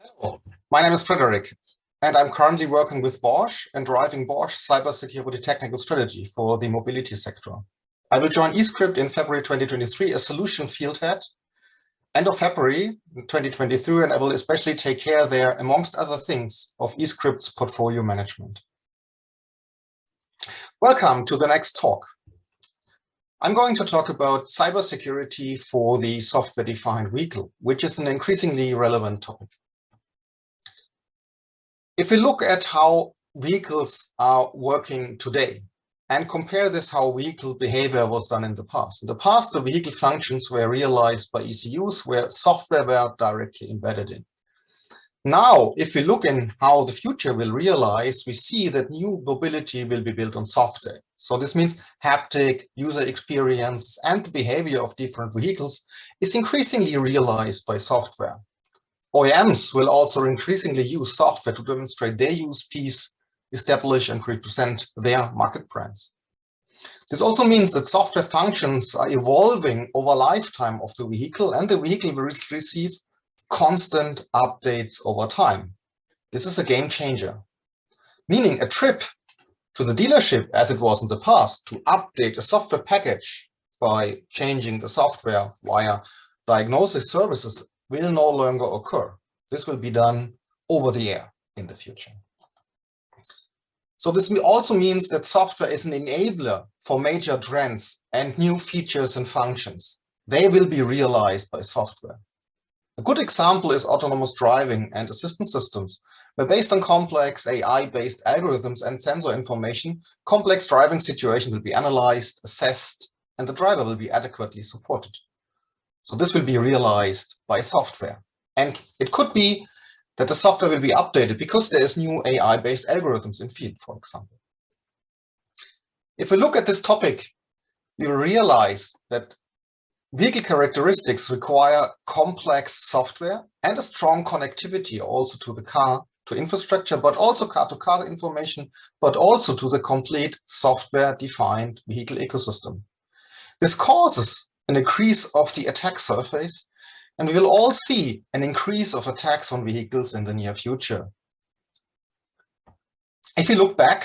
Hello, my name is Frederick, and I'm currently working with Bosch and driving Bosch cybersecurity technical strategy for the mobility sector. I will join eScript in February 2023 as solution field head, end of February 2023, and I will especially take care there, amongst other things, of eScript's portfolio management. Welcome to the next talk. I'm going to talk about cybersecurity for the software-defined vehicle, which is an increasingly relevant topic. If we look at how vehicles are working today and compare this how vehicle behavior was done in the past. In the past, the vehicle functions were realized by ECUs where software were directly embedded in. Now, if we look in how the future will realize, we see that new mobility will be built on software. So this means haptic, user experience, and the behavior of different vehicles is increasingly realized by software. OEMs will also increasingly use software to demonstrate their USPs, establish and represent their market brands. This also means that software functions are evolving over lifetime of the vehicle, and the vehicle will receive constant updates over time. This is a game changer, meaning a trip to the dealership, as it was in the past, to update a software package by changing the software via diagnosis services will no longer occur. This will be done over the air in the future. So this also means that software is an enabler for major trends and new features and functions. They will be realized by software. A good example is autonomous driving and assistance systems, where based on complex AI-based algorithms and sensor information, complex driving situations will be analyzed, assessed, and the driver will be adequately supported. So this will be realized by software. And it could be that the software will be updated because there is new AI-based algorithms in field, for example. If we look at this topic, we will realize that vehicle characteristics require complex software and a strong connectivity also to the car, to infrastructure, but also car-to-car information, but also to the complete software-defined vehicle ecosystem. This causes an increase of the attack surface, and we will all see an increase of attacks on vehicles in the near future. If we look back,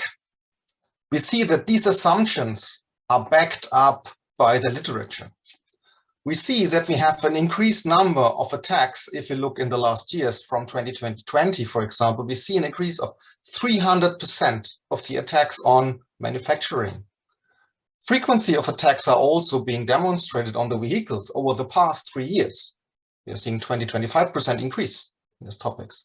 we see that these assumptions are backed up by the literature. We see that we have an increased number of attacks. If you look in the last years from 2020, for example, we see an increase of 300% of the attacks on manufacturing. Frequency of attacks are also being demonstrated on the vehicles over the past 3 years. We are seeing 20-25% increase in these topics,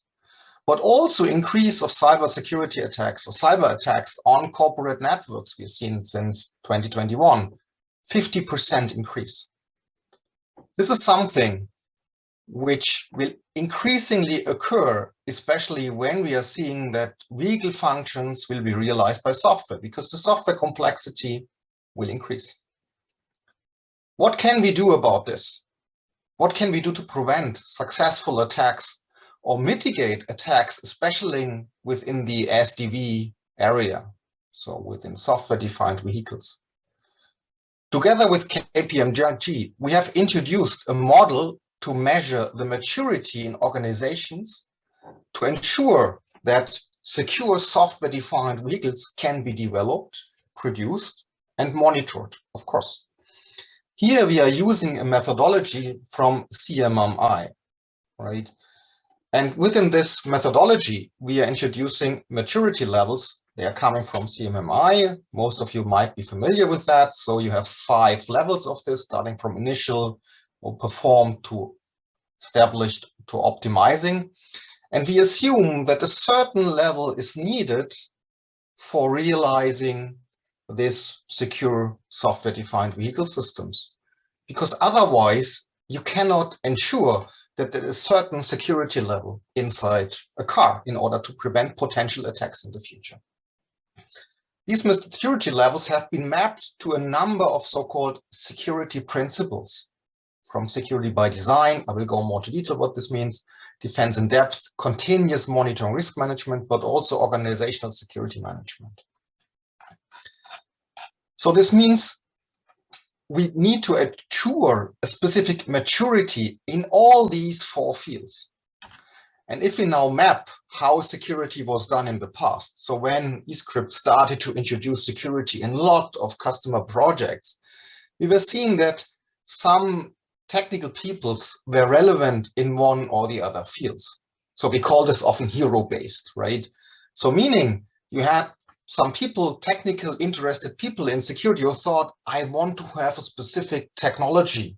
but also increase of cybersecurity attacks or cyber attacks on corporate networks. We've seen since 2021, 50% increase. This is something which will increasingly occur, especially when we are seeing that vehicle functions will be realized by software, because the software complexity will increase. What can we do about this? What can we do to prevent successful attacks or mitigate attacks, especially within the SDV area, so within software-defined vehicles? Together with KPMG, we have introduced a model to measure the maturity in organizations to ensure that secure software-defined vehicles can be developed, produced, and monitored, of course. Here we are using a methodology from CMMI, right? And within this methodology, we are introducing maturity levels. They are coming from CMMI. Most of you might be familiar with that. So you have 5 levels of this, starting from initial or performed to established to optimizing. And we assume that a certain level is needed for realizing this secure software-defined vehicle systems, because otherwise you cannot ensure that there is a certain security level inside a car in order to prevent potential attacks in the future. These maturity levels have been mapped to a number of so-called security principles, from security by design. I will go more to detail what this means, defense in depth, continuous monitoring, risk management, but also organizational security management. So this means we need to ensure a specific maturity in all these 4 fields. And if we now map how security was done in the past, so when eScript started to introduce security in a lot of customer projects, we were seeing that some technical peoples were relevant in one or the other fields. So we call this often hero-based, right? So meaning you had some people, technical, interested people in security who thought, I want to have a specific technology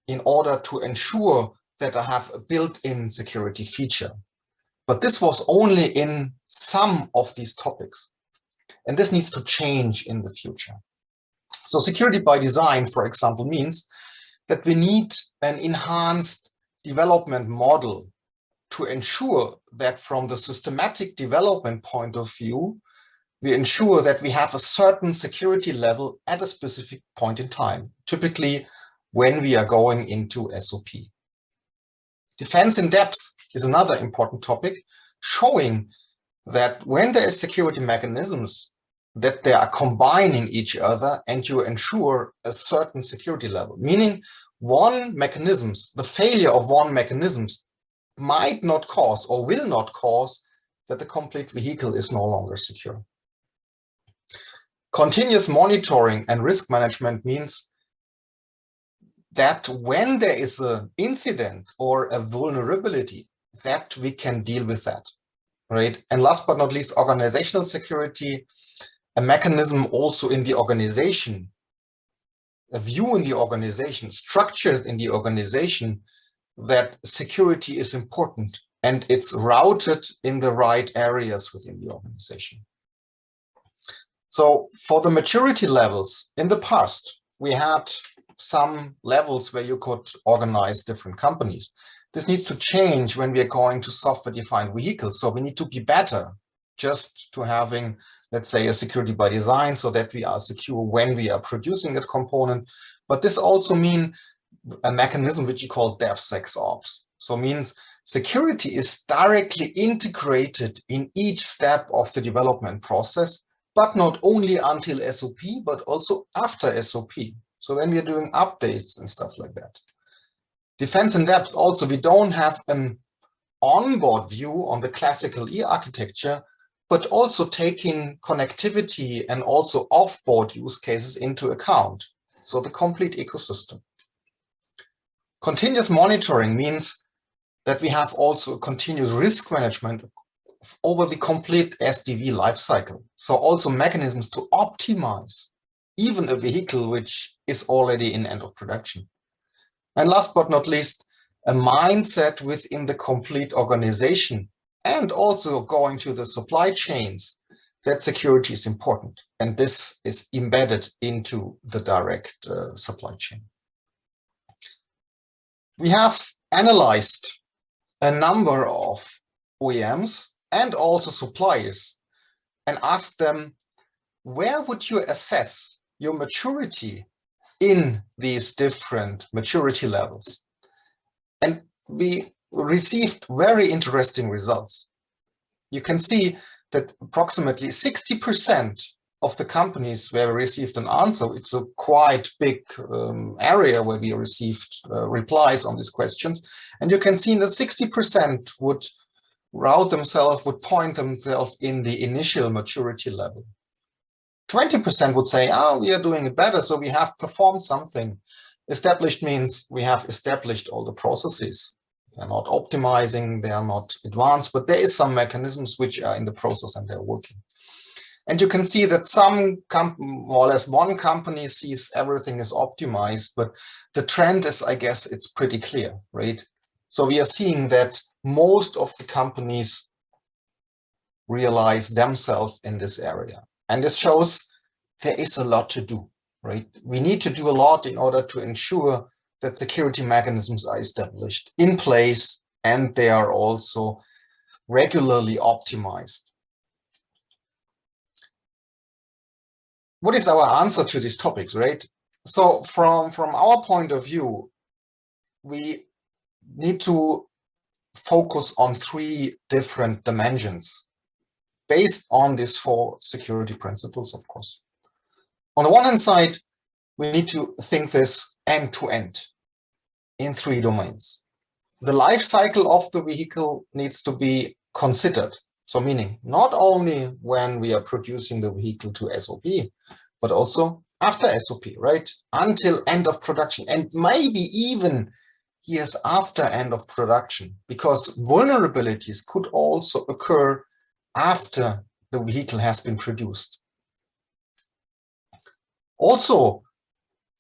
in order to ensure that I have a built-in security feature. But this was only in some of these topics. And this needs to change in the future. So security by design, for example, means that we need an enhanced development model to ensure that from the systematic development point of view, we ensure that we have a certain security level at a specific point in time, typically when we are going into SOP. Defense in depth is another important topic, showing that when there is security mechanisms, that they are combining each other and you ensure a certain security level, meaning one mechanisms, the failure of one mechanisms might not cause or will not cause that the complete vehicle is no longer secure. Continuous monitoring and risk management means that when there is an incident or a vulnerability, that we can deal with that, right? And last but not least, organizational security, a mechanism also in the organization, a view in the organization, structures in the organization, that security is important and it's routed in the right areas within the organization. So for the maturity levels, in the past, we had some levels where you could organize different companies. This needs to change when we are going to software-defined vehicles. So we need to be better just to having, let's say, a security by design so that we are secure when we are producing that component. But this also means a mechanism which you call DevSecOps. So means security is directly integrated in each step of the development process, but not only until SOP, but also after SOP. So when we are doing updates and stuff like that. Defense in depth also, we don't have an onboard view on the classical e-architecture, but also taking connectivity and also offboard use cases into account. So the complete ecosystem. Continuous monitoring means that we have also continuous risk management over the complete SDV lifecycle. So also mechanisms to optimize even a vehicle which is already in end of production. And last but not least, a mindset within the complete organization and also going to the supply chains that security is important. And this is embedded into the direct supply chain. We have analyzed a number of OEMs and also suppliers and asked them, where would you assess your maturity in these different maturity levels? And we received very interesting results. You can see that approximately 60% of the companies where we received an answer, it's a quite big area where we received replies on these questions. And you can see that 60% would route themselves, would point themselves in the initial maturity level. 20% would say, oh, we are doing it better, so we have performed something. Established means we have established all the processes. They're not optimizing, they are not advanced, but there is some mechanisms which are in the process and they're working. And you can see that more or less one company sees everything is optimized, but the trend is, I guess, it's pretty clear, right? So we are seeing that most of the companies realize themselves in this area. And this shows there is a lot to do, right? We need to do a lot in order to ensure that security mechanisms are established in place and they are also regularly optimized. What is our answer to these topics, right? So from our point of view, we need to focus on 3 different dimensions based on these 4 security principles, of course. On the one hand side, we need to think this end to end in 3 domains. the life cycle of the vehicle needs to be considered. So meaning not only when we are producing the vehicle to SOP, but also after SOP, right? Until end of production, and maybe even years after end of production, because vulnerabilities could also occur after the vehicle has been produced. Also,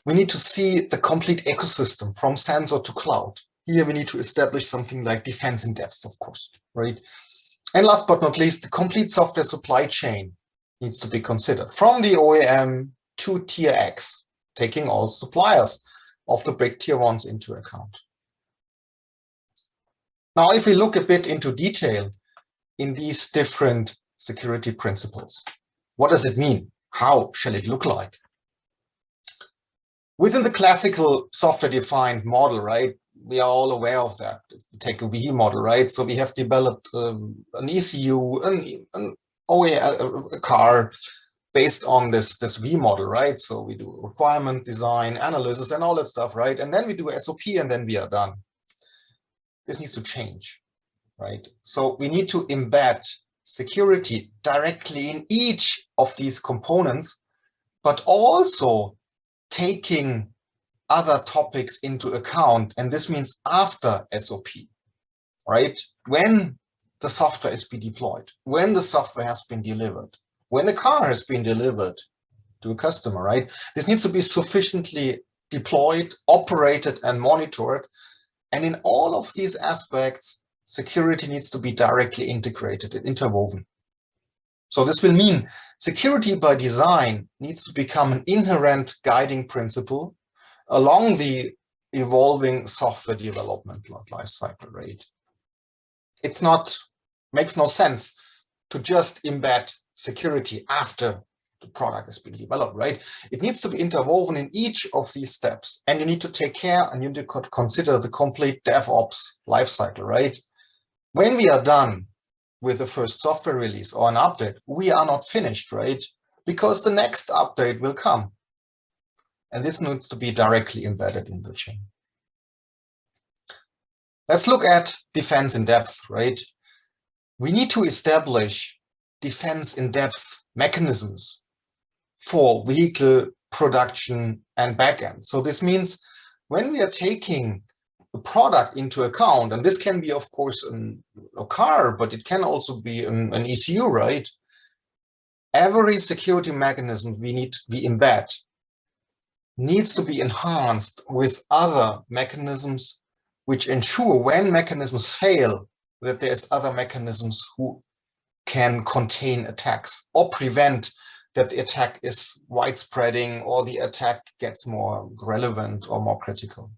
we need to see the complete ecosystem from sensor to cloud. Here we need to establish something like defense in depth, of course, right? And last but not least, the complete software supply chain needs to be considered, from the OEM to tier X, taking all suppliers of the big tier ones into account. Now, if we look a bit into detail in these different security principles, what does it mean? How shall it look like? Within the classical software-defined model, right, we are all aware of that. If we take a VE model, right, so we have developed an ECU, an OEM, a car based on this V model, right? So we do requirement design, analysis, and all that stuff, right? And then we do SOP, and then we are done. This needs to change, right? So we need to embed security directly in each of these components, but also taking other topics into account. And this means after SOP, right? When the software is being deployed, when the software has been delivered, when the car has been delivered to a customer, right? This needs to be sufficiently deployed, operated, and monitored. And in all of these aspects, security needs to be directly integrated and interwoven. So this will mean security by design needs to become an inherent guiding principle along the evolving software development lifecycle, right? It's not, makes no sense to just embed security after the product has been developed, right? It needs to be interwoven in each of these steps, and you need to take care and you need to consider the complete DevOps lifecycle, right? When we are done with the first software release or an update, we are not finished, right? Because the next update will come. And this needs to be directly embedded in the chain. Let's look at defense in depth, right? We need to establish defense in depth mechanisms for vehicle production and backend. So this means when we are taking the product into account, and this can be, of course, a car, but it can also be an ECU, right? Every security mechanism we embed needs to be enhanced with other mechanisms which ensure when mechanisms fail that there's other mechanisms who can contain attacks or prevent that the attack is widespreading or the attack gets more relevant or more critical.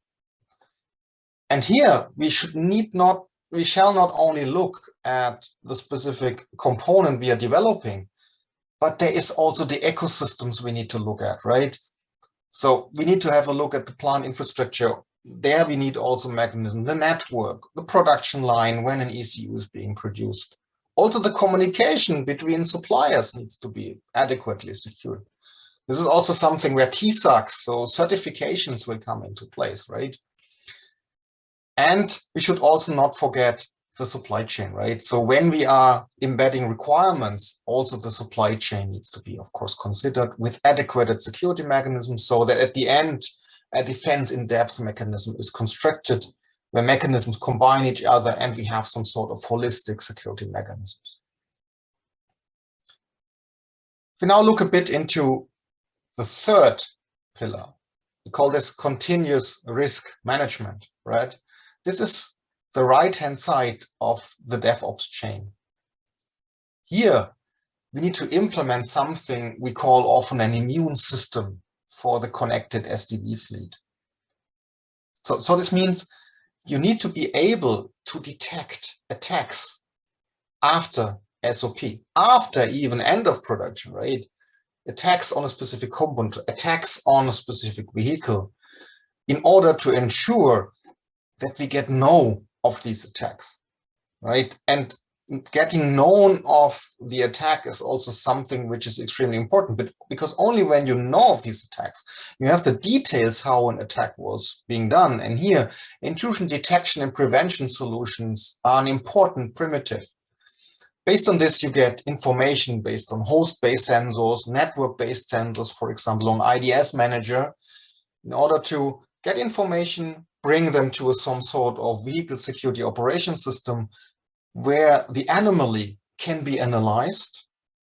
And here we shall not only look at the specific component we are developing, but there is also the ecosystems we need to look at, right? So we need to have a look at the plant infrastructure. There we need also mechanism, the network, the production line when an ECU is being produced. Also the communication between suppliers needs to be adequately secured. This is also something where TSACs, so certifications, will come into place, right? And we should also not forget the supply chain, right? So when we are embedding requirements, also the supply chain needs to be, of course, considered with adequate security mechanisms so that at the end, a defense in-depth mechanism is constructed where mechanisms combine each other and we have some sort of holistic security mechanisms. If we now look a bit into the third pillar, we call this continuous risk management, right? This is the right-hand side of the DevOps chain. Here, we need to implement something we call often an immune system for the connected SDV fleet. So this means you need to be able to detect attacks after SOP, after even end of production, right? Attacks on a specific component, attacks on a specific vehicle, in order to ensure that we get know of these attacks, right? And getting known of the attack is also something which is extremely important, but because only when you know of these attacks, you have the details how an attack was being done. And here, intrusion detection and prevention solutions are an important primitive. Based on this, you get information based on host-based sensors, network-based sensors, for example, on IDS manager, in order to get information, bring them to some sort of vehicle security operation system where the anomaly can be analyzed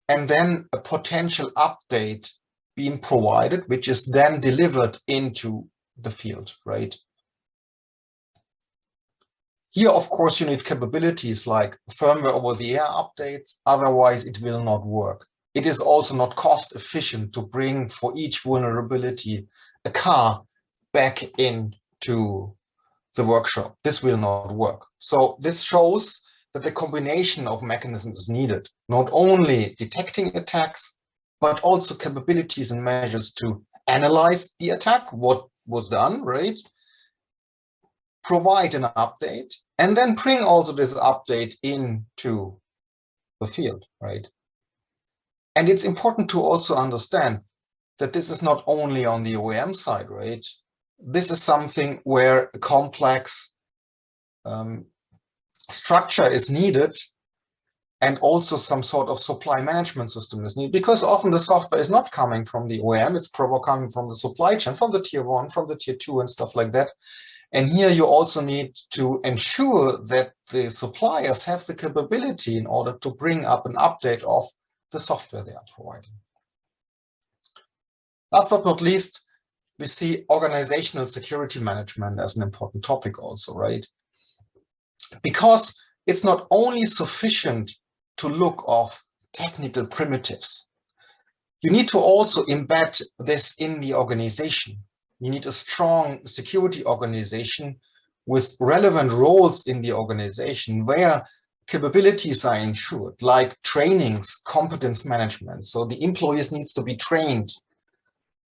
and then a potential update being provided, which is then delivered into the field, right? Here, of course, you need capabilities like firmware over-the-air updates, otherwise it will not work. It is also not cost efficient to bring for each vulnerability a car back into the workshop. This will not work. So this shows that the combination of mechanisms is needed, not only detecting attacks, but also capabilities and measures to analyze the attack, what was done, right? Provide an update, and then bring also this update into the field, right? And it's important to also understand that this is not only on the OEM side, right? This is something where a complex structure is needed, and also some sort of supply management system is needed, because often the software is not coming from the OEM, it's probably coming from the supply chain, from the tier 1, from the tier 2 and stuff like that. And here you also need to ensure that the suppliers have the capability in order to bring up an update of the software they are providing. Last but not least, we see organizational security management as an important topic also, right? Because it's not only sufficient to look of technical primitives. You need to also embed this in the organization. You need a strong security organization with relevant roles in the organization where capabilities are ensured, like trainings, competence management. So the employees needs to be trained.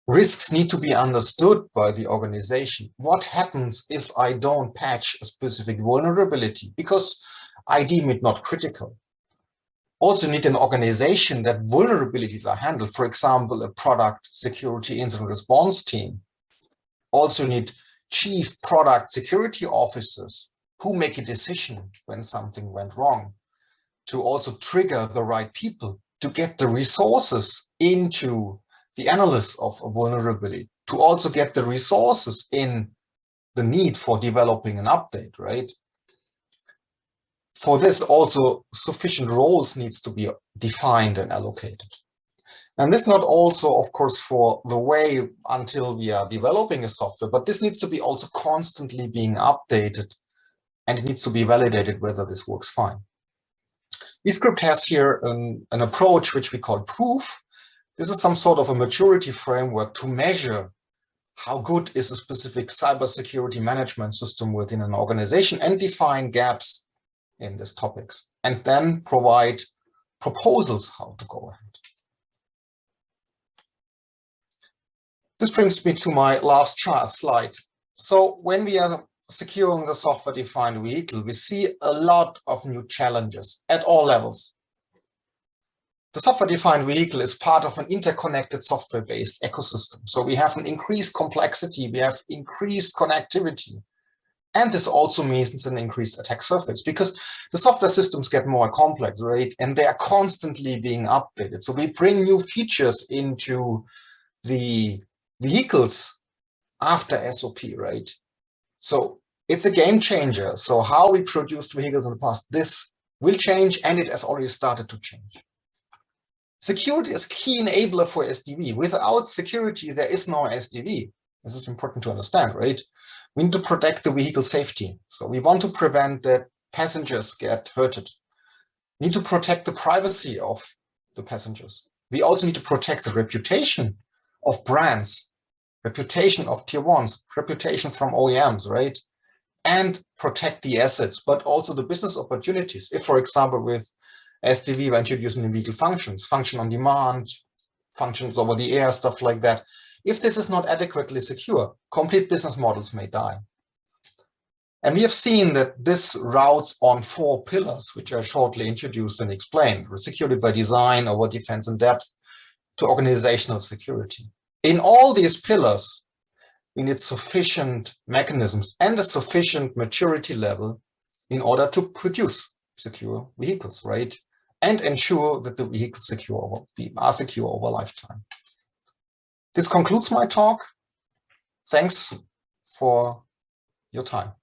Risks need to be understood by the organization. What happens if I don't patch a specific vulnerability because I deem it not critical? Also need an organization that vulnerabilities are handled. For example, a product security incident response team. Also need chief product security officers who make a decision when something went wrong, to also trigger the right people, to get the resources into the analysis of a vulnerability, to also get the resources in the need for developing an update, right? For this also sufficient roles needs to be defined and allocated. And this not also, of course, for the way until we are developing a software, but this needs to be also constantly being updated, and it needs to be validated whether this works fine. eScript has here an approach which we call proof. This is some sort of a maturity framework to measure how good is a specific cybersecurity management system within an organization and define gaps in these topics, and then provide proposals how to go ahead. This brings me to my last slide. So when we are securing the software-defined vehicle, we see a lot of new challenges at all levels. The software-defined vehicle is part of an interconnected software-based ecosystem. So we have an increased complexity, we have increased connectivity. And this also means an increased attack surface because the software systems get more complex, right? And they are constantly being updated. So we bring new features into the vehicles after SOP, right? So it's a game changer. So how we produced vehicles in the past, this will change, and it has already started to change. Security is a key enabler for SDV. Without security, there is no SDV. This is important to understand, right? We need to protect the vehicle safety. So we want to prevent that passengers get hurted. We need to protect the privacy of the passengers. We also need to protect the reputation of brands, reputation of tier ones, reputation from OEMs, right? And protect the assets, but also the business opportunities. If, for example, with SDV, we're introducing the vehicle functions, function on demand, functions over the air, stuff like that. If this is not adequately secure, complete business models may die. And we have seen that this routes on 4 pillars, which are shortly introduced and explained: security by design, over defense in depth, to organizational security. In all these pillars, we need sufficient mechanisms and a sufficient maturity level in order to produce secure vehicles, right? And ensure that the vehicles are secure over lifetime. This concludes my talk. Thanks for your time.